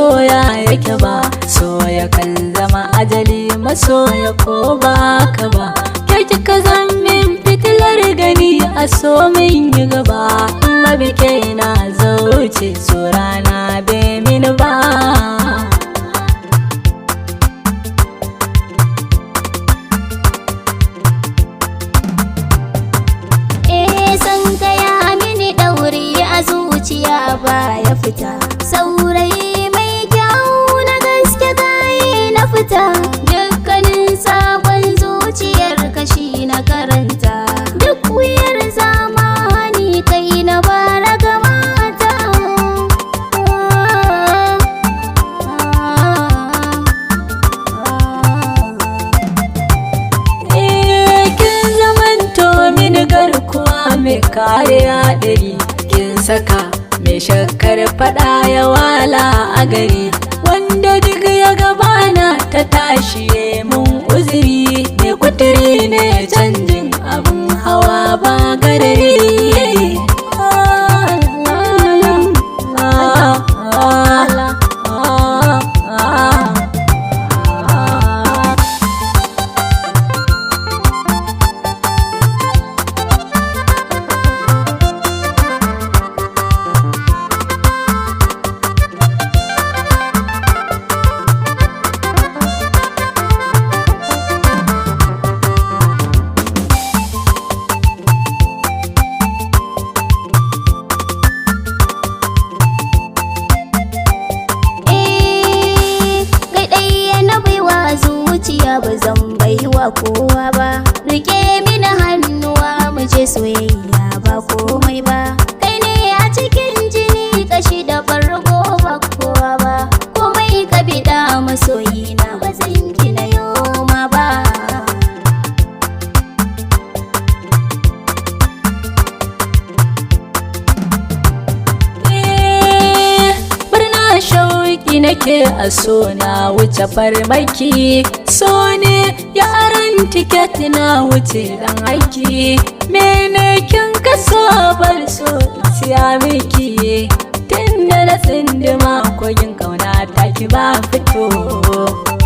masoya yake ba, soya kan zama ajali masoya ko ba ka ba. Ke kika zan min fitilar gani a so min yi gaba, mabike na zauce so rana bai min ba. Zuciya ba ya fita, saurayi mai kyau na gaske gaye na fita, dukkanin sabon zuciyar kashi na karanta, duk wuyar zamani kai na bara ga mata. Kin zamanto mini garkuwa mai kariya ɗari, saka mai shakkar fada ya wala a gari, wanda duk ya gabana ta tashi mun uzuri, mai kuturi ne canjin abin hawa ba garari. Zuciya ba zan baiwa kowa ba, rike mini hannuwa mu je soyayya ba komai ba, kai ne a cikin jini kashi da farko ba kowa ba, komai ka bida masoyina ba zan gina yoma ba. Shauki nake a so na wuce farmaki, so ne yaran tiket na wuce dan aiki, mene kin kaso bar so siya miki, tunda na tsindima kogin kauna taki ba fito.